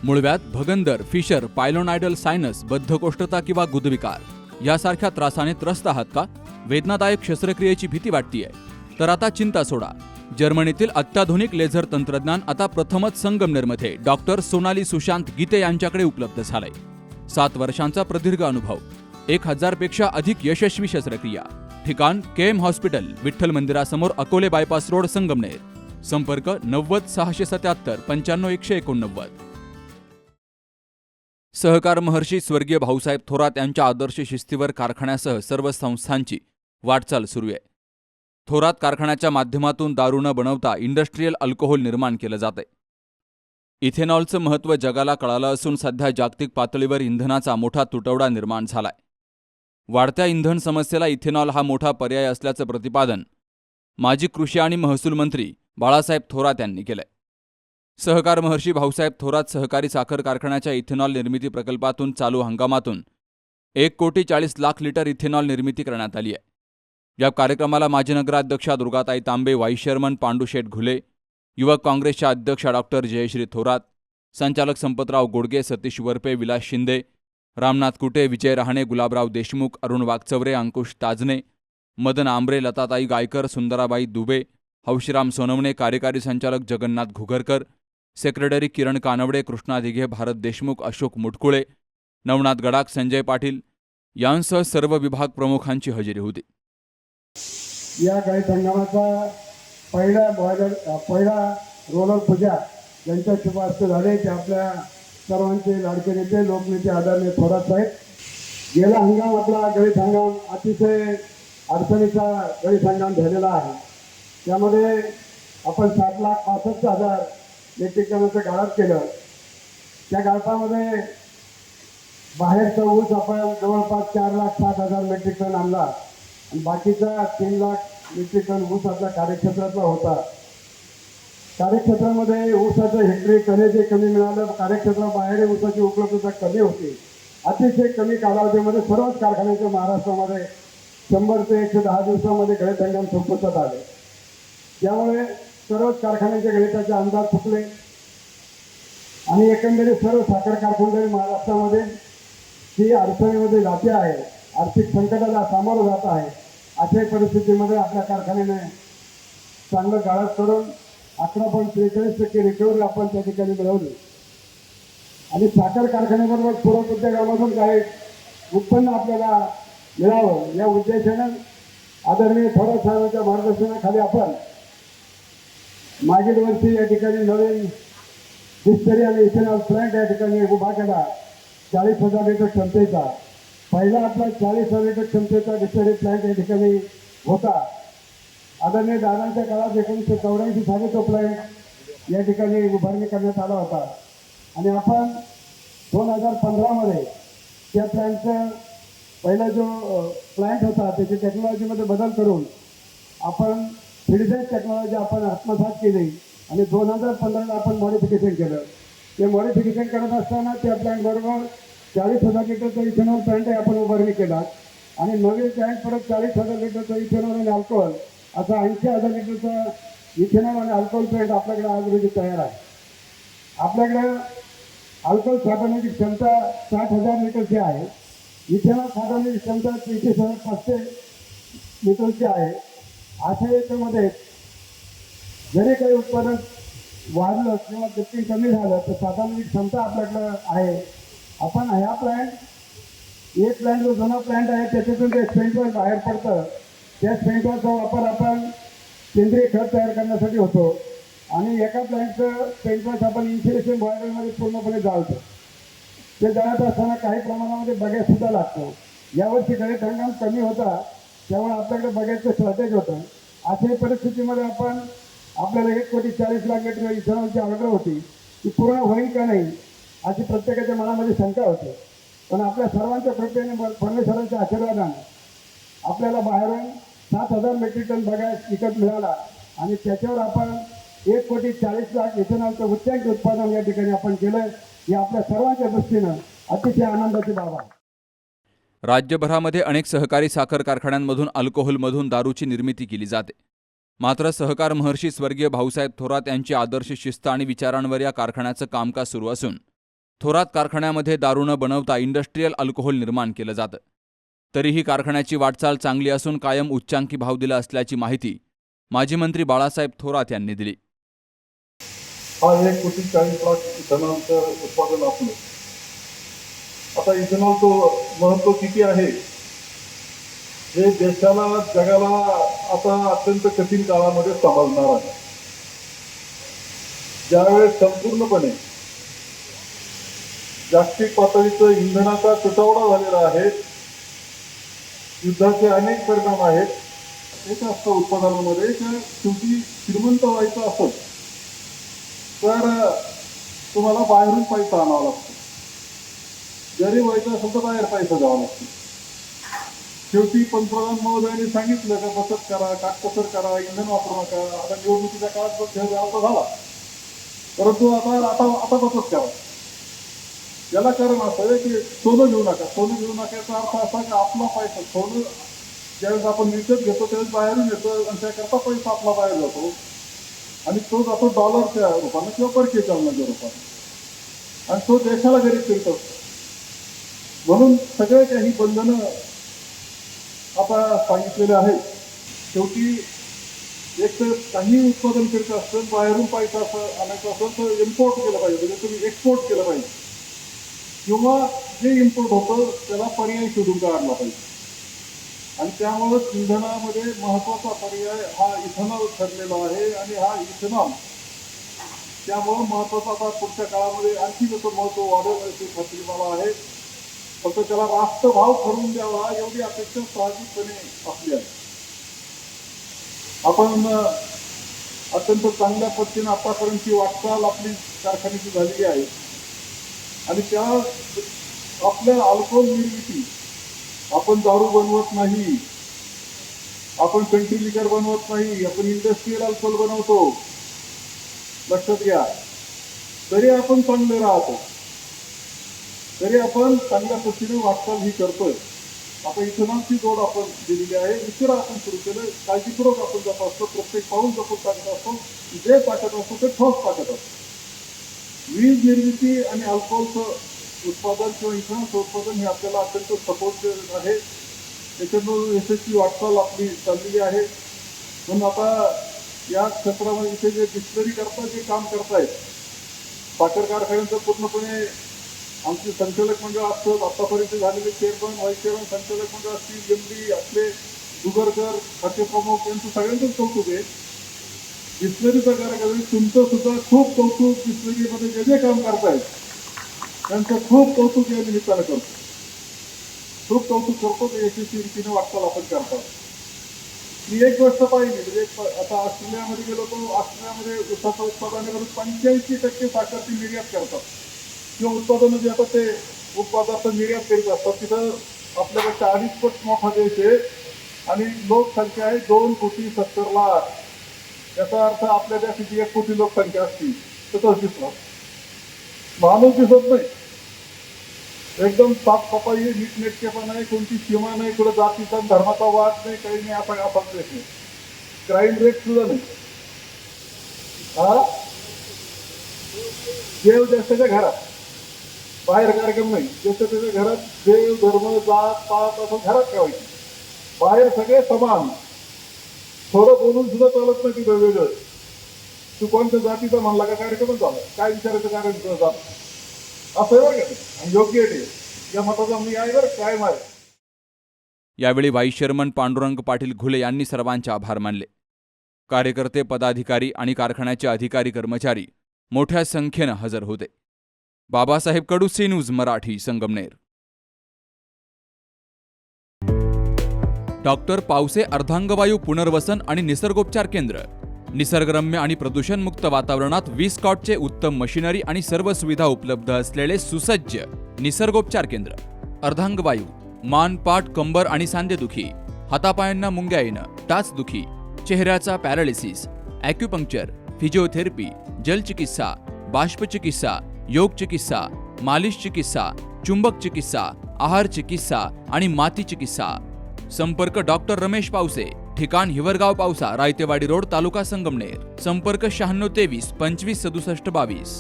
मूळव्याध, भगंदर, fissure, पायलोनायडल sinus, बद्धकोष्ठता किंवा गुदविकार यासारख्या त्रासाने त्रस्त आहात का? वेदनादायक शस्त्रक्रियेची भीती वाटतेय? तर आता चिंता सोडा. जर्मनीतील अत्याधुनिक लेझर तंत्रज्ञान आता प्रथमच संगमनेरमध्ये डॉक्टर सोनाली सुशांत गीते यांच्याकडे उपलब्ध झालंय. 7 वर्षांचा प्रदीर्घ अनुभव, 1000 पेक्षा अधिक यशस्वी शस्त्रक्रिया. ठिकाण केएम हॉस्पिटल, विठ्ठल मंदिरासमोर, अकोले बायपास रोड, संगमनेर. संपर्क 90 677 95 189. सहकार महर्षी स्वर्गीय भाऊसाहेब थोरात यांच्या आदर्श शिस्तीवर कारखान्यासह सर्व संस्थांची वाटचाल सुरू आहे. थोरात कारखान्याच्या माध्यमातून दारू न बनवता इंडस्ट्रियल अल्कोहोल निर्माण केलं जातंय. इथेनॉलचं महत्त्व जगाला कळालं असून सध्या जागतिक पातळीवर इंधनाचा मोठा तुटवडा निर्माण झालाय. वाढत्या इंधन समस्येला इथेनॉल हा मोठा पर्याय असल्याचं प्रतिपादन माजी कृषी आणि महसूल मंत्री बाळासाहेब थोरात यांनी केलंय. सहकार महर्षी भाऊसाहेब थोरात सहकारी साखर कारखान्याच्या इथेनॉल निर्मिती प्रकल्पातून चालू हंगामातून 1,40,00,000 लिटर इथेनॉल निर्मिती करण्यात आली आहे. या कार्यक्रमाला माजी नगराध्यक्षा दुर्गाताई तांबे, व्हाईस चेअरमन पांडुशेठ घुले, युवक काँग्रेसच्या अध्यक्षा डॉक्टर जयश्री थोरात, संचालक संपतराव गोडगे, सतीश वरपे, विलास शिंदे, रामनाथ कुटे, विजय रहाणे, गुलाबराव देशमुख, अरुण वागचौरे, अंकुश ताजने, मदन आंबरे, लताताई गायकर, सुंदराबाई दुबे, हौशीराम सोनवणे, कार्यकारी संचालक जगन्नाथ घुगरकर, सेक्रेटरी किरण कानवडे, कृष्णा दिघे, भारत देशमुख, अशोक मुटकुळे, नवनाथ गडाख, संजय पाटील यांसह सर्व विभाग प्रमुखांची हजेरी होती. या गाई हंगामाचा पहिला रोलर पूजा यांच्या शुभास्ते झाले ते आपल्या सर्वांचे लाडके नेते, लोकनेते आदरणीय थोरात साहेब. गेला हंगाम आपला गळीत हंगाम अतिशय अडचणीचा गळीत हंगाम झालेला आहे. त्यामध्ये आपण 7,65,000 मेट्रिक टनाचं गाळप केलं. त्या गाळपामध्ये बाहेरचा ऊस आपण जवळपास 4,60,000 मेट्रिक टन आणला आणि बाकीचा 3,00,000 मेट्रिक टन ऊस आपल्या कार्यक्षेत्रातला होता. कार्यक्षेत्रामध्ये ऊसाचं हेक्टरी कलेजे कमी मिळालं, कार्यक्षेत्राबाहेर ऊसाची उपलब्धता कमी होती. अतिशय कमी कालावधीमध्ये सर्वच कारखान्याच्या महाराष्ट्रामध्ये 100 ते 110 दिवसामध्ये गळीत हंगाम संपुष्टात आले. त्यामुळे सर्वच कारखान्याच्या गळीताचे अंदाज चुकले आणि एकंदरीत सर्व साखर कारखानदारी महाराष्ट्रामध्ये ही अडचणीमध्ये जाते आहे, आर्थिक संकटाला सामोरं जात आहे. अशा परिस्थितीमध्ये आपल्या कारखान्याने चांगलं गाळप करून 11.43% रिकव्हरी आपण त्या ठिकाणी मिळवली आणि साखर कारखान्याबरोबर पूरक उद्योगामधून काही उत्पन्न आपल्याला मिळावं या उद्देशाने आदरणीय थोरात साहेबांच्या मार्गदर्शनाखाली आपण मागील वर्षी या ठिकाणी नवीन डिस्टरी आणि इथेनॉल प्लांट या ठिकाणी उभा केला. 40,000 लिटर क्षमतेचा पहिला आपला 40,000 लिटर क्षमतेचा डिस्टरी प्लांट या ठिकाणी होता. आदरणीय दादांच्या काळात 1984 साली तो प्लांट या ठिकाणी उभारणी करण्यात आला होता आणि आपण 2015 त्या प्लांटचं पहिला जो प्लांट होता त्याची टेक्नॉलॉजीमध्ये बदल करून आपण फीडबॅक टेक्नॉलॉजी आपण आत्मसात केली आणि 2015 आपण मॉडिफिकेशन केलं. ते मॉडिफिकेशन करत असताना त्या प्लांटबरोबर 40,000 लिटरचा इथेनॉल प्लांट आपण उभारणी केला आणि नवीन प्लांट परत 40,000 लिटरचा इथेनॉल आणि अल्कोहोल असा 80,000 लिटरचा इथेनॉल आणि अल्कोहोल प्लांट आपल्याकडे आज रोजी तयार आहे. आपल्याकडे अल्कोहोल साठवण्याची क्षमता 60,000 लिटरची आहे. इथेनॉल साठवण्याची क्षमता 33,500 लिटरची आहे. अशा याच्यामध्ये जरी काही उत्पादन वाढलं किंवा गती कमी झालं तर साधारण क्षमता आपल्याकडं आहे. आपण ह्या प्लॅन्ट एक प्लॅन्ट जो जुना प्लॅन्ट आहे त्याच्यातून जे स्पेंटवर बाहेर पडतं त्या स्पेंटवरचा वापर आपण सेंद्रिय खत तयार करण्यासाठी होतो आणि एका प्लॅन्टचं स्पेंटवर आपण इन्सुलेशन बॉयलरमध्ये पूर्णपणे जाळतो. ते जाळत असताना काही प्रमाणामध्ये बगॅससुद्धा लागतो. यावर्षी गळीत हंगाम कमी होता त्यामुळे आपल्याकडे बगॅसचं शॉर्टेज होतं. अशा परिस्थितीमध्ये आपण आपल्याला 1,40,00,000 लिटर इथेनॉलची ऑर्डर होती ती पूर्ण होईल का नाही अशी प्रत्येकाच्या मनामध्ये शंका होती. पण आपल्या सर्वांच्या कृपेने परमेश्वरांच्या आशीर्वादाने आपल्याला बाहेरून 7,000 मेट्रिक टन बगॅस विकत मिळाला आणि त्याच्यावर आपण 1,40,00,000 इथेनॉलचं उच्चांक उत्पादन या ठिकाणी आपण केलं. हे आपल्या सर्वांच्या दृष्टीनं अतिशय आनंदाची बाब आहे. राज्यभरामध्ये अनेक सहकारी साखर कारखान्यांमधून अल्कोहोलमधून दारूची निर्मिती केली जाते. मात्र सहकार महर्षी स्वर्गीय भाऊसाहेब थोरात यांची आदर्श शिस्त आणि विचारांवर या कारखान्याचं कामकाज सुरू असून थोरात कारखान्यामध्ये दारू न बनवता इंडस्ट्रीयल अल्कोहोल निर्माण केलं जातं. तरीही कारखान्याची वाटचाल चांगली असून कायम उच्चांकी भाव दिला असल्याची माहिती माजी मंत्री बाळासाहेब थोरात यांनी दिली. हा 1,40,00,000 इथेनॉलचं उत्पादन आपलं. आता इथेनॉलचं महत्व किती आहे हे देशाला जगाला आता अत्यंत कठीण काळामध्ये समजणार आहे. ज्यावेळेस संपूर्णपणे जागतिक पातळीचं इंधनाचा तुटवडा झालेला आहे, युद्धाचे अनेक परिणाम आहेत. एक असतं उत्पादनामध्ये की शेवटी श्रीमंत व्हायचं असेल तर तुम्हाला बाहेरून पैसा आणावा लागतो. गरीब व्हायचं असेल तर बाहेर पैसा द्यावा लागतो. शेवटी पंतप्रधान महोदयांनी सांगितलं का बचत करा, काटकसर करा, इंधन वापरू नका. आता निवडणुकीच्या काळात बचत झाला, परंतु आता बचत करा. याला कारण असं आहे की सोनं घेऊ नका. सोनं घेऊ नका याचा अर्थ असा की आपला पैसा, सोनं ज्यावेळेस आपण विकत घेतो त्यावेळेस बाहेरून येतो आणि त्याकरता पैसा आपला बाहेर जातो आणि तो जातो डॉलरच्या रूपाने किंवा परकीय चलनाच्या रूपाने आणि तो देशाला गरीब करीत असतो. म्हणून सगळे काही बंधनं आता सांगितलेले आहेत. शेवटी एक तर काही उत्पादन करीत असतं, बाहेरून पैसा असं आणायचं असेल तर इम्पोर्ट केलं पाहिजे, म्हणजे तुम्ही एक्सपोर्ट केलं पाहिजे किंवा जे इम्पोर्ट होतं त्याला पर्याय शोधून काढला पाहिजे. आणि त्यामुळेच इंधनामध्ये महत्वाचा पर्याय हा इथेनॉल ठरलेला आहे आणि हा इथेनॉल त्यामुळं महत्वाचा आता पुढच्या काळामध्ये आणखी त्याचं महत्व वाढेल याची खात्री मला आहे. फक्त त्याला रास्त भाव ठरवून द्यावा एवढी अपेक्षा साहजिकपणे आपली आहे. आपण अत्यंत चांगल्या पद्धतीने आतापर्यंतची वाटचाल आपली कारखान्याची झालेली आहे आणि त्या आपल्या अल्कोहोल निर्मिती, आपण दारू बनवत नाही, आपण कंट्री लिकर बनवत नाही, आपण इंडस्ट्रियल अल्कोहोल बनवतो, लक्षात घ्या. तरी आपण चांगले राहतो, तरी आपण चांगल्या पद्धतीने वाटचाल ही करतोय. आता इथेनॉलची जोड आपण दिलेली आहे, उशिरा आपण सुरू केलं, काळजीपूर्वक आपण जात असतो, प्रत्येक पाऊल जपून टाकत असतो, जे टाकत असतो ते ठोस टाकत असतो. वीज निर्मिती आणि अल्कोहोलचं उत्पादन किंवा इथेनॉलचं उत्पादन हे आपल्याला अत्यंत सपोर्ट आहे. त्याच्यामुळे यशस्वी वाटचाल आपली चाललेली आहे. म्हणून आता या क्षेत्रामध्ये इथे जे डिस्टलरी करता जे काम करतायत, साखर कारखान्यांचं पूर्णपणे आमचे संचालक मंडळ असतं, आतापर्यंत झालेले चेअरमन, व्हाईस चेअरमन, संचालक मंडळ असतील, एमडी असले, दुगरकर, खाते प्रमुख यांचं सगळ्यांचंच कौतुक आहे. डिस्टलरीचा कार्यक्रम तुमचं सुद्धा खूप कौतुक. डिस्टलरीमध्ये जे जे काम करतायत त्यांचं खूप कौतुक या निमित्तानं करतो, खूप कौतुक करतो. ते यशस्वी रीतीने वाटचाल आपण करतात. मी एक गोष्ट पाहिली, म्हणजे आता ऑस्ट्रेलियामध्ये गेलो तो ऑस्ट्रेलियामध्ये ऊसाचं उत्पादन करून 85% साखर ती निर्यात करतात किंवा उत्पादनं जे आता ते उत्पादनाचं निर्यात करीत असतात. तिथं आपल्यापेक्षा 2.5 पट मोठा देश आहे आणि लोकसंख्या आहे 2,70,00,000. याचा अर्थ आपल्या देशाची 1 कोटी लोकसंख्या असती तर तसं दिसणार, माणूस दिसत नाही. एकदम साफसफाई, नीटनेटकेपणा आहे, कोणती सीमा नाही, कुठं जातीचा धर्माचा वाद नाही, काही नाही, असा देश नाही. क्राईम रेट सुद्धा नाही. हा देव ज्याच्या घरात, बाहेर कार्यक्रम नाही, त्याच्या घरात देव, धर्म, जात पात असं घरात ठेवायची. बाहेर सगळे समान, थोडं बोलून सुद्धा चालत नाही. तिथं वेगळं तू कोणत्या जातीचा म्हणला का कार्यक्रमच झाला, काय विचारायचं कार्यक्रम झालं असं बरं का. आणि योग्य आहे या मताचा मी आहे बरं, कायम आहे. यावेळी व्हाईस चेअरमन पांडुरंग पाटील घुले यांनी सर्वांचे आभार मानले. कार्यकर्ते, पदाधिकारी आणि कारखान्याचे अधिकारी कर्मचारी मोठ्या संख्येनं हजर होते. Babasaheb Kadu, C news Marathi, Sangamner. Doctor Pawase अर्धांगवायू पुनर्वसन आणि निसर्गोपचार केंद्र. निसर्गरम्य आणि प्रदूषणमुक्त वातावरणात 20 कॉटचे उत्तम मशिनरी आणि सर्व सुविधा उपलब्ध असलेले सुसज्ज निसर्गोपचार केंद्र. अर्धांगवायू, मान, पाठ, कंबर आणि सांधेदुखी, हातापायांना मुंग्या येणं, टाचदुखी, चेहऱ्याचा पॅरालिसिस, ॲक्युपंक्चर, फिजिओथेरपी, जलचिकित्सा, बाष्पचिकित्सा, योग चिकित्सा, मालिश चिकित्सा, चुंबक चिकित्सा, आहार चिकित्सा आणि माती चिकित्सा. संपर्क डॉक्टर रमेश पावसे, ठिकाण हिवरगाव पावसा, रायतेवाडी रोड, तालुका संगमनेर. संपर्क 96 23 25 67 22.